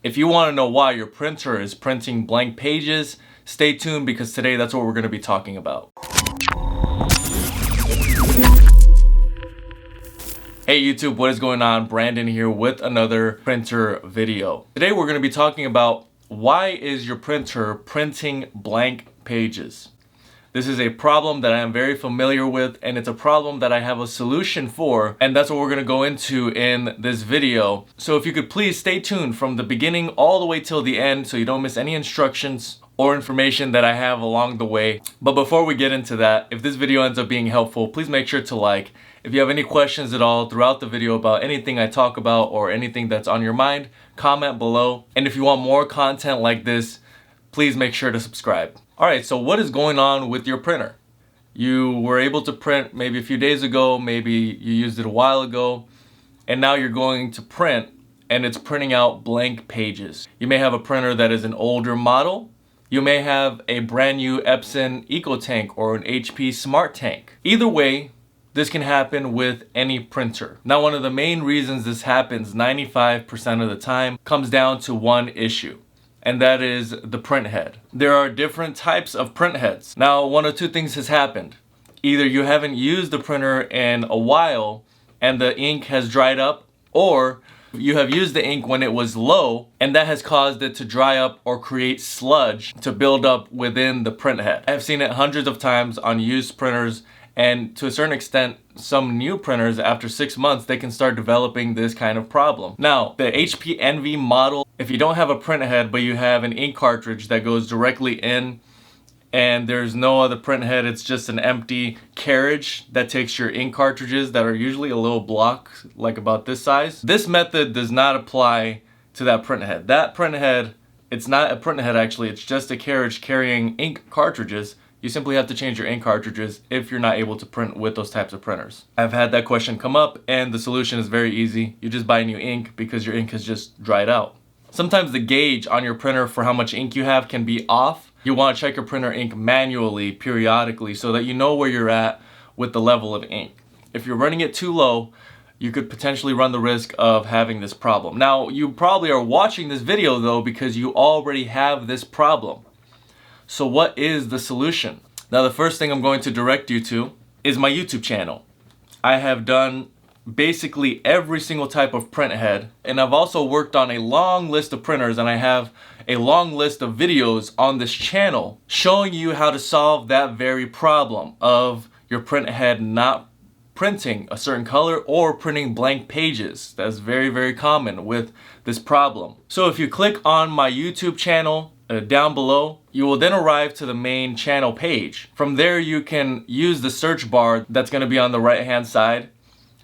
If you want to know why your printer is printing blank pages, stay tuned because today that's what we're going to be talking about. Hey YouTube, what is going on? Brandon here with another printer video. Today we're going to be talking about why is your printer printing blank pages. This is a problem that I am very familiar with, and it's a problem that I have a solution for, and that's what we're going to go into in this video. So if you could please stay tuned from the beginning all the way till the end so you don't miss any instructions or information that I have along the way. But before we get into that, if this video ends up being helpful, please make sure to like. If you have any questions at all throughout the video about anything I talk about or anything that's on your mind, comment below. And if you want more content like this, please make sure to subscribe. Alright, so what is going on with your printer? You were able to print maybe a few days ago, maybe you used it a while ago, and now you're going to print and it's printing out blank pages. You may have a printer that is an older model. You may have a brand new Epson EcoTank or an HP Smart Tank. Either way, this can happen with any printer. Now, one of the main reasons this happens 95% of the time comes down to one issue, and that is the print head. There are different types of print heads. Now, one of two things has happened. Either you haven't used the printer in a while and the ink has dried up, or you have used the ink when it was low and that has caused it to dry up or create sludge to build up within the print head. I've seen it hundreds of times on used printers, and to a certain extent, some new printers, after 6 months, they can start developing this kind of problem. Now, the HP Envy model, if you don't have a print head, but you have an ink cartridge that goes directly in, and there's no other print head, it's just an empty carriage that takes your ink cartridges that are usually a little block, like about this size. This method does not apply to that print head. That print head, it's not a print head actually, it's just a carriage carrying ink cartridges. You simply have to change your ink cartridges if you're not able to print with those types of printers. I've had that question come up, and the solution is very easy. You just buy new ink because your ink has just dried out. Sometimes the gauge on your printer for how much ink you have can be off. You want to check your printer ink manually, periodically, so that you know where you're at with the level of ink. If you're running it too low, you could potentially run the risk of having this problem. Now, you probably are watching this video though because you already have this problem. So what is the solution? Now, the first thing I'm going to direct you to is my YouTube channel. I have done basically every single type of print head, and I've also worked on a long list of printers, and I have a long list of videos on this channel showing you how to solve that very problem of your print head not printing a certain color or printing blank pages. That's very, very common with this problem. So if you click on my YouTube channel, down below, you will then arrive to the main channel page. From there, you can use the search bar that's going to be on the right hand side.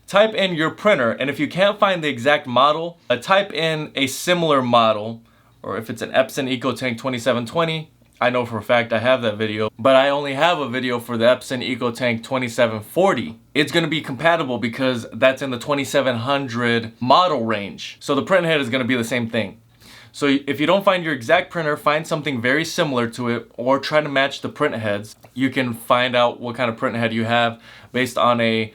Type in your printer, and if you can't find the exact model, type in a similar model, or if it's an Epson EcoTank 2720, I know for a fact I have that video, but I only have a video for the Epson EcoTank 2740. It's going to be compatible because that's in the 2700 model range. So the print head is going to be the same thing. So if you don't find your exact printer, find something very similar to it or try to match the print heads. You can find out what kind of print head you have based on a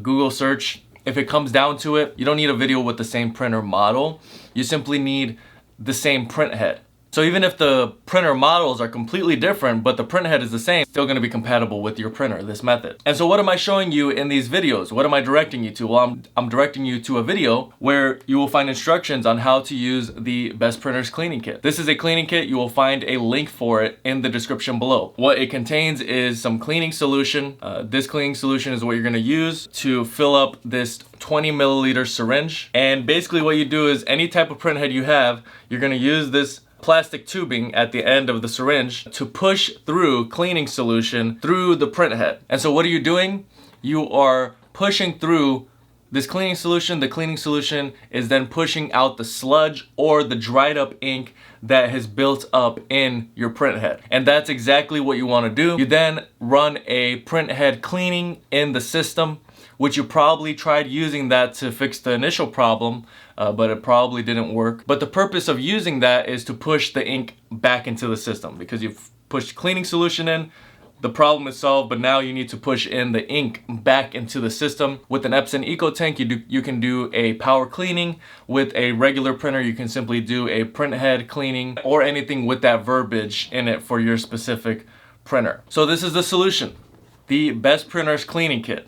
Google search. If it comes down to it, you don't need a video with the same printer model. You simply need the same print head. So even if the printer models are completely different, but the print head is the same, it's still going to be compatible with your printer, this method. And so what am I showing you in these videos? What am I directing you to? Well, I'm directing you to a video where you will find instructions on how to use the Best Printers cleaning kit. This is a cleaning kit. You will find a link for it in the description below. What it contains is some cleaning solution. This cleaning solution is what you're going to use to fill up this 20 milliliter syringe. And basically what you do is any type of print head you have, you're going to use this plastic tubing at the end of the syringe to push through cleaning solution through the print head. And so what are you doing? You are pushing through this cleaning solution. The cleaning solution is then pushing out the sludge or the dried up ink that has built up in your print head. And that's exactly what you want to do. You then run a print head cleaning in the system, which you probably tried using that to fix the initial problem, but it probably didn't work. But the purpose of using that is to push the ink back into the system, because you've pushed cleaning solution in, the problem is solved, but now you need to push in the ink back into the system. With an Epson EcoTank, you can do a power cleaning. With a regular printer, you can simply do a print head cleaning or anything with that verbiage in it for your specific printer. So this is the solution. The Best Printers Cleaning Kit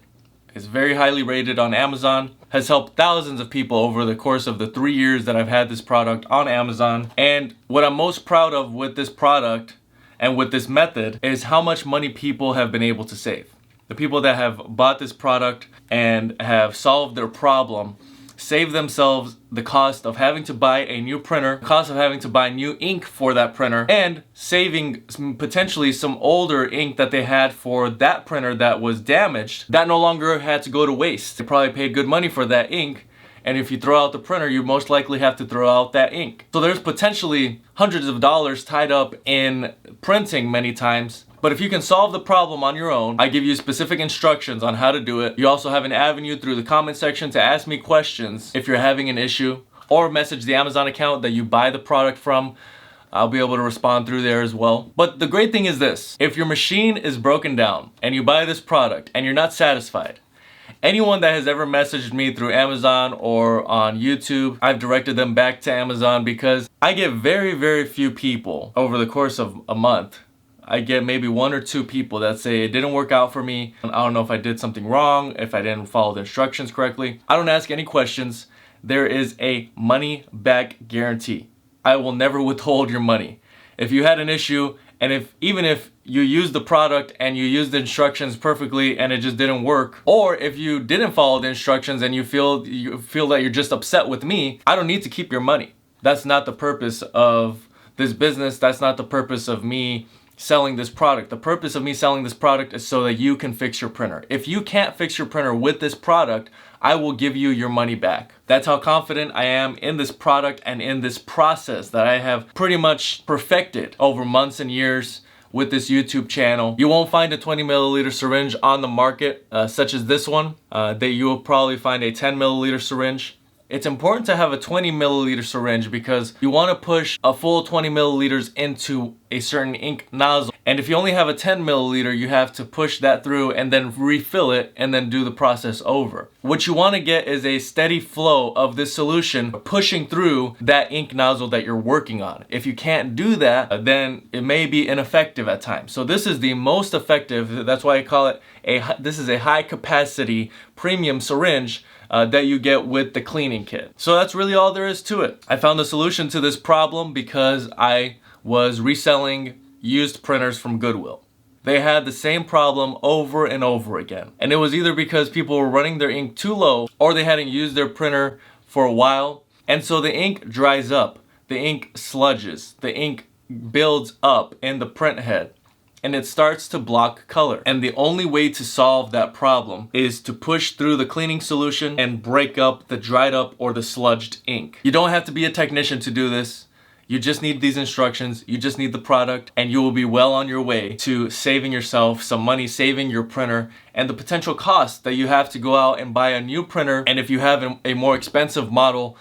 is very highly rated on Amazon, has helped thousands of people over the course of the 3 years that I've had this product on Amazon. And what I'm most proud of with this product and with this method is how much money people have been able to save. The people that have bought this product and have solved their problem save themselves the cost of having to buy a new printer, cost of having to buy new ink for that printer, and saving potentially some older ink that they had for that printer that was damaged, that no longer had to go to waste. They probably paid good money for that ink, and if you throw out the printer, you most likely have to throw out that ink. So there's potentially hundreds of dollars tied up in printing many times. But if you can solve the problem on your own, I give you specific instructions on how to do it. You also have an avenue through the comment section to ask me questions if you're having an issue, or message the Amazon account that you buy the product from. I'll be able to respond through there as well. But the great thing is this: if your machine is broken down and you buy this product and you're not satisfied, anyone that has ever messaged me through Amazon or on YouTube, I've directed them back to Amazon, because I get very, very few people over the course of a month. I get maybe 1 or 2 people that say it didn't work out for me. I don't know if I did something wrong, if I didn't follow the instructions correctly. I don't ask any questions. There is a money back guarantee. I will never withhold your money. If you had an issue, and even if you used the product and you used the instructions perfectly and it just didn't work, or if you didn't follow the instructions and you feel that you're just upset with me, I don't need to keep your money. That's not the purpose of this business. That's not the purpose of me selling this product. The purpose of me selling this product is so that you can fix your printer. If you can't fix your printer with this product, I will give you your money back. That's how confident I am in this product and in this process that I have pretty much perfected over months and years with this YouTube channel. You won't find a 20 milliliter syringe on the market such as this one. That you will probably find a 10 milliliter syringe. It's important to have a 20 milliliter syringe because you want to push a full 20 milliliters into a certain ink nozzle. And if you only have a 10 milliliter, you have to push that through and then refill it and then do the process over. What you want to get is a steady flow of this solution pushing through that ink nozzle that you're working on. If you can't do that, then it may be ineffective at times. So this is the most effective. That's why I call it this is a high capacity premium syringe that you get with the cleaning kit. So that's really all there is to it. I found the solution to this problem because I was reselling used printers from Goodwill. They had the same problem over and over again. And it was either because people were running their ink too low, or they hadn't used their printer for a while. And so the ink dries up, the ink sludges, the ink builds up in the print head, and it starts to block color. And the only way to solve that problem is to push through the cleaning solution and break up the dried up or the sludged ink. You don't have to be a technician to do this. You just need these instructions, you just need the product, and you will be well on your way to saving yourself some money, saving your printer, and the potential cost that you have to go out and buy a new printer. And if you have a more expensive model,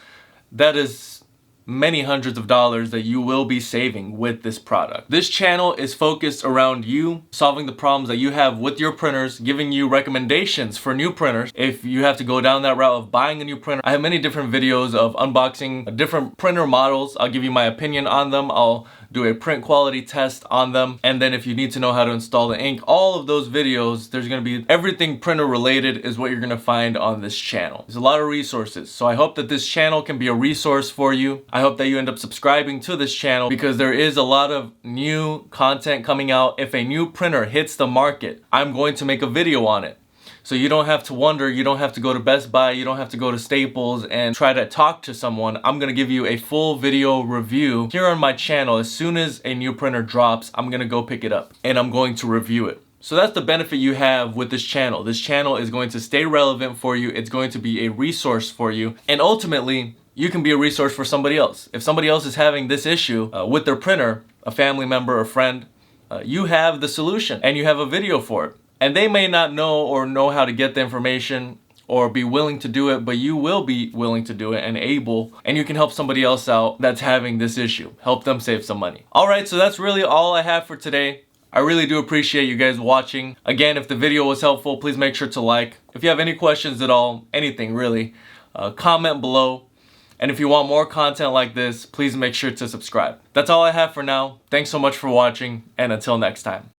that is many hundreds of dollars that you will be saving with this product. This channel is focused around you solving the problems that you have with your printers, giving you recommendations for new printers. If you have to go down that route of buying a new printer, I have many different videos of unboxing different printer models. I'll give you my opinion on them. I'll do a print quality test on them. And then if you need to know how to install the ink, all of those videos, there's going to be everything printer related is what you're going to find on this channel. There's a lot of resources. So I hope that this channel can be a resource for you. I hope that you end up subscribing to this channel because there is a lot of new content coming out. If a new printer hits the market, I'm going to make a video on it. So you don't have to wonder, you don't have to go to Best Buy, you don't have to go to Staples and try to talk to someone. I'm gonna give you a full video review here on my channel. As soon as a new printer drops, I'm gonna go pick it up and I'm going to review it. So that's the benefit you have with this channel. This channel is going to stay relevant for you. It's going to be a resource for you. And ultimately, you can be a resource for somebody else. If somebody else is having this issue with their printer, a family member, a friend, you have the solution and you have a video for it. And they may not know how to get the information or be willing to do it, but you will be willing to do it and able, and you can help somebody else out that's having this issue. Help them save some money. All right, so that's really all I have for today. I really do appreciate you guys watching. Again, if the video was helpful, please make sure to like. If you have any questions at all, anything really, comment below. And if you want more content like this, please make sure to subscribe. That's all I have for now. Thanks so much for watching, and until next time.